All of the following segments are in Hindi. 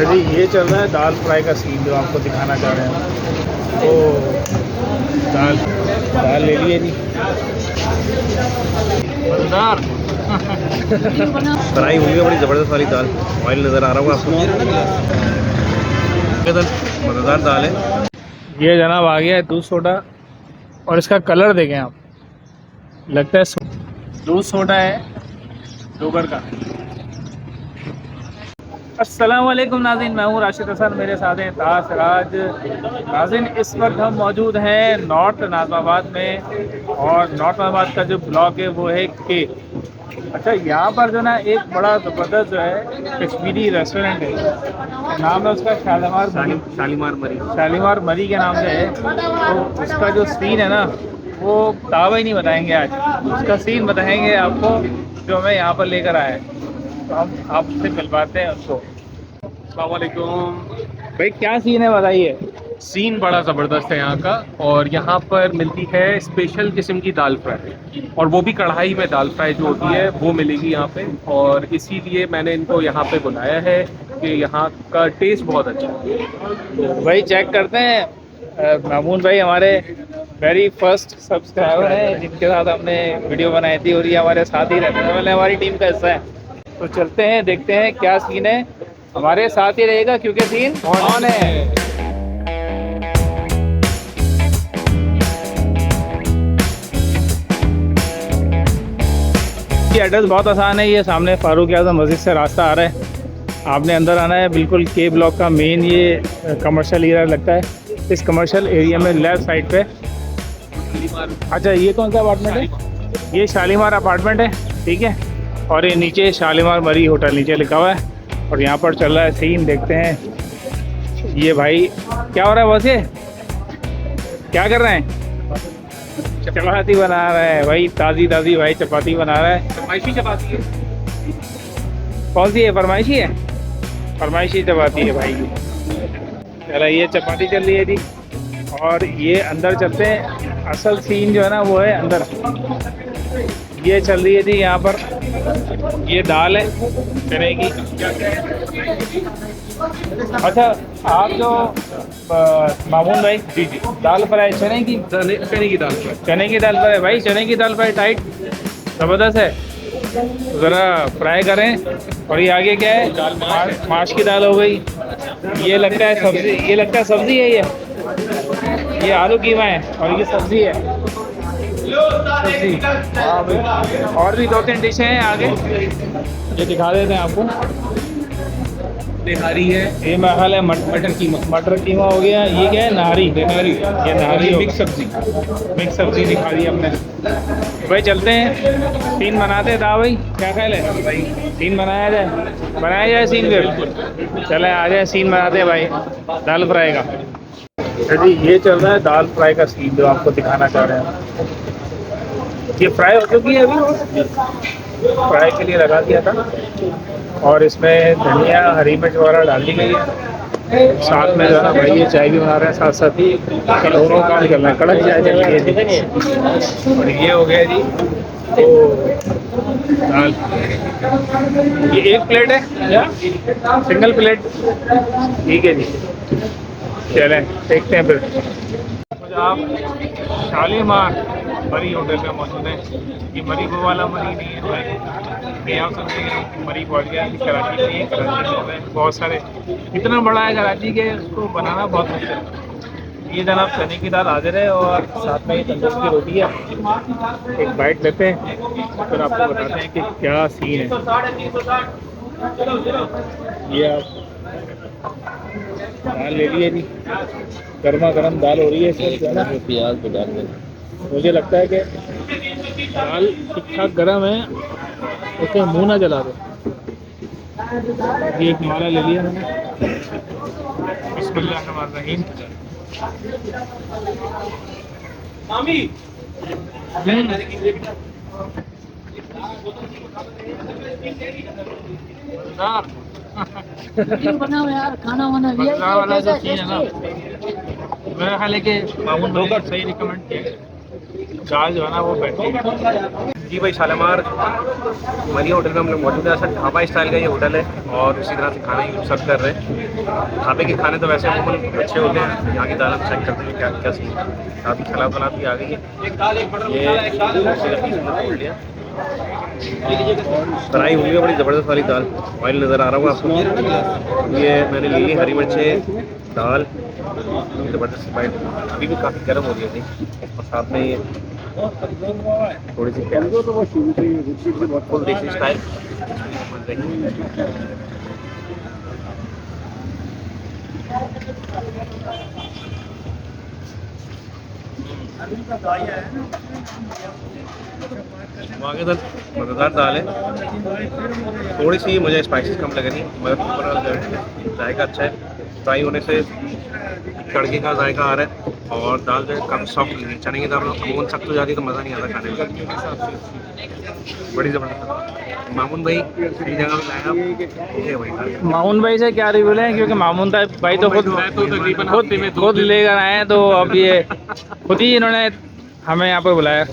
जी ये चल रहा है दाल फ्राई का सीन जो आपको दिखाना चाह रहे हैं। तो दाल दाल ले लिए जी, मज़ेदार फ्राई हुई है बड़ी ज़बरदस्त वाली दाल। ऑयल नज़र आ रहा होगा आपको। मज़ेदार दाल है। ये जनाब आ गया है दूध सोडा, और इसका कलर देखें आप, लगता है दूध सोडा है शुगर का। अस्सलाम वालेकुम नाज़रीन, मैं हूँ राशिद हसन, मेरे साथ हैं ताज सिराज। नाज़रीन इस वक्त हम मौजूद हैं नॉर्थ नाज़िमाबाद में, और नॉर्थ नाज़िमाबाद का जो ब्लॉक है वो है के। अच्छा, यहाँ पर जो ना एक बड़ा ज़बरदस्त जो है कश्मीरी रेस्टोरेंट है, नाम है उसका शालीमार मरी। शालीमार मरी के नाम से है। तो उसका जो सीन है ना वो दावा ही नहीं बताएंगे आज, उसका सीन बताएंगे आपको जो हमें यहाँ पर लेकर आए हैं। तो हम आपसे मिलवाते हैं उसको। अस्सलाम वालेकुम। भाई क्या सीन है बताइए। सीन बड़ा ज़बरदस्त है यहाँ का, और यहाँ पर मिलती है स्पेशल किस्म की दाल फ्राई, और वो भी कढ़ाई में दाल फ्राई जो होती है वो मिलेगी यहाँ पे। और इसीलिए मैंने इनको यहाँ पे बुलाया है कि यहाँ का टेस्ट बहुत अच्छा है। तो भाई चेक करते हैं। मामून भाई हमारे वेरी फर्स्ट सब्सक्राइबर हैं, जिनके साथ हमने वीडियो बनाई थी, और ये हमारे साथ ही रहते हैं, मतलब हमारी टीम का हिस्सा है। तो चलते हैं, देखते हैं क्या सीन है। हमारे साथ ही रहेगा क्योंकि सीन ऑन है। ये एड्रेस बहुत आसान है, ये सामने फारूक आज़म मस्जिद से रास्ता आ रहा है। आपने अंदर आना है, बिल्कुल के ब्लॉक का मेन ये कमर्शियल एरिया लगता है। इस कमर्शियल एरिया में लेफ्ट साइड पे, अच्छा ये कौन सा अपार्टमेंट है? ये शालीमार अपार्टमेंट है, ठीक है। और ये नीचे शालीमार मरी होटल नीचे लिखा हुआ है, और यहाँ पर चल रहा है सीन, देखते हैं। ये भाई क्या हो रहा है, वैसे क्या कर रहे हैं? चपाती बना रहा है भाई, ताज़ी ताज़ी भाई चपाती बना रहा है। फरमाइशी चपाती है। कौन सी है? फरमाइशी है, फरमाइशी चपाती है भाई की। चलो ये चपाती चल रही है जी, और ये अंदर चलते हैं। असल सीन जो है ना वो है अंदर। ये चल रही है जी यहाँ पर, ये दाल है चने की। अच्छा आप जो मामून भाई, जी जी, दाल फ्राई चने की चने की दाल फ्राई। चने की दाल फ्राई भाई, चने की दाल फ्राई टाइट ज़बरदस्त है, ज़रा फ्राई करें। और ये आगे क्या है? माश की दाल हो गई। ये लगता है सब्जी, ये लगता है सब्जी है। ये आलू कीमा है, और ये सब्जी है, सब्जी। हाँ भाई, और भी 2-3 डिशें हैं आगे, ये दिखा देते हैं आपको। निहारी है, ये मेरा ख्याल है मटर कीमा। मटर कीमा हो गया। ये क्या है? नारी। निहारी, ये नारी मिक्स सब्जी। मिक्स सब्जी दिखा दी हमने। भाई चलते हैं, सीन बनाते हैं। दा भाई क्या ख्याल है भाई, सीन बनाया जाए सीन फिर। चले आ जाए, सीन बनाते हैं भाई दाल फ्राई का। जी ये चल रहा है दाल फ्राई का सीन जो आपको दिखाना चाह रहे हैं। ये फ्राई हो चुकी है, अभी फ्राई के लिए लगा दिया था, और इसमें धनिया हरी मिर्च वगैरह डाल दी गई है। साथ में ज़रा भाई ये चाय भी बना रहे हैं, साथ साथ ही दोनों काम चल रहा है। कड़क चाय चल रही है जी, और ये हो गया जी तो दाल। ये एक प्लेट है या सिंगल प्लेट? ठीक है जी, चलें देखते हैं फिर। आप शालीमार मरी होटल में मौजूद है। ये मरी वो वाला मरी नहीं है भाई, ये आप समझते हैं मरी पहुँच गया। कराची में ही, कराची में बहुत सारे, इतना बड़ा है कराची के, उसको बनाना बहुत मुश्किल है। ये जनाब चने की दाल हाजिर है, और साथ में ये तंदूर की रोटी है। एक बाइट लेते हैं, फिर आपको बताते हैं कि क्या सीन है। ये आप दाल ले लिए जी, गर्मा गर्म दाल हो रही है। इसमें जो है ना प्याज को डाल दें। मुझे लगता है कि दाल ठीक ठाक गर्म है, उसे मुंह ना जला दो। ये एक माला ले लिया मैंने। बिस्मिल्लाहिर्रहमानिर्रहीम। बनाओ यार, खाना वाना मज़ा वाला जो चीज़ है ना, मेरा ख्याल है कि मामून भाई का सही रिकमेंड किया। दाल जो है ना वो बैठी जी भाई, शालीमार मरी होटल में हम लोग मौजूद है। असल ढाबा स्टाइल का ये होटल है। और उसी तरह से खाना ही सर्व कर रहे हैं। ढाबे के खाने तो वैसे अमूमन अच्छे होते हैं, यहाँ की दाल हम चेक करते हैं क्या क्या सीन है। काफ़ी खराब खराब भी आ गई है। ये खोल लिया, फ्राई हुई है बड़ी ज़बरदस्त वाली दाल, ऑयल नज़र आ रहा होगा आपको। ये मैंने ले ली हरी मिर्चें, दाल, ज़बरदस्त फ्राइड, अभी भी काफ़ी गर्म हो रही है थी। और साथ में ये थोड़ी सी फुल देसी स्टाइल। मज़ेदार मज़ेदार दाल है। थोड़ी सी मुझे स्पाइसेस कम लग रही, मगर ओवरऑल जायका अच्छा है। फ्राई होने से तड़के का जायका आ रहा है, और दाल जो है काफ़ी सॉफ्ट लग रही है। चने की दाल अमूमन सख्त हो जाती है तो मज़ा नहीं आता खाने में। बड़ी ज़बरदस्त। मामून भाई सही जगह पे लाया आप, ठीक है भाई। मामून भाई से क्या रिव्यू लें, क्योंकि मामून भाई तो खुद खुद लेकर आए हैं, तो अब ये खुद ही इन्होंने हमें यहाँ पर बुलाया।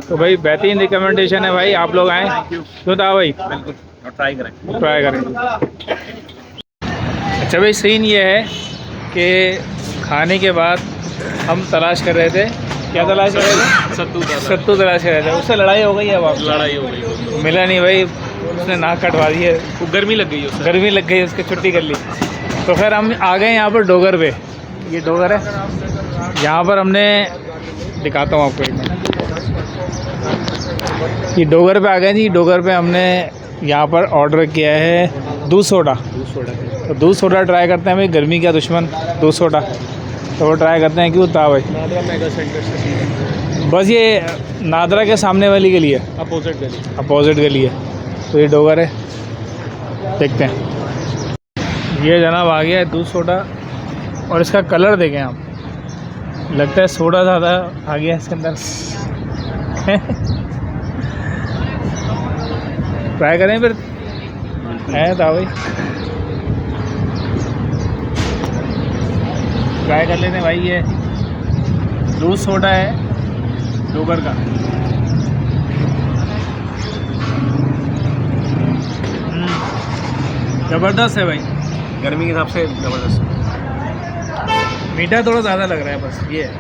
तो भाई बेहतरीन रिकमेंडेशन है भाई, आप लोग आएँ। क्यों था भाई? बिल्कुल, और ट्राई करें। अच्छा भाई, सीन ये है कि खाने के बाद हम तलाश कर रहे थे, क्या तलाश कर रहे थे? सत्तू तलाश कर रहे थे। उससे लड़ाई हो गई है, अब आप लड़ाई हो गई, मिला नहीं भाई, उसने नाक कटवा दी है, गर्मी लग गई उससे। गर्मी लग गई, उसकी छुट्टी कर ली। तो फिर हम आ गए यहाँ पर डोगर पे। ये डोगर है, यहाँ पर हमने दिखाता हूँ आपको एक मिनट। ये डोगर पे आ गए जी। डोगर पे हमने यहाँ पर ऑर्डर किया है दूध सोडा। तो दूध सोडा ट्राई करते हैं भाई, गर्मी का दुश्मन दूध सोडा। तो वो ट्राई करते हैं। क्यों था भाई? नादरा मेगा सेंटर से बस ये नादरा के सामने वाली गली है, अपोजिट गली है। तो ये डोगर है, देखते हैं। ये जनाब आ गया है दूध सोडा, और इसका कलर देखें आप, लगता है सोडा ज़्यादा आ गया इसके अंदर। ट्राई करें फिर, है था भाई, ट्राई कर लेते हैं भाई। ये दूध सोडा है डोगर का। ज़बरदस्त है भाई, गर्मी के हिसाब से ज़बरदस्त। मीठा थोड़ा ज़्यादा लग रहा है, बस ये है।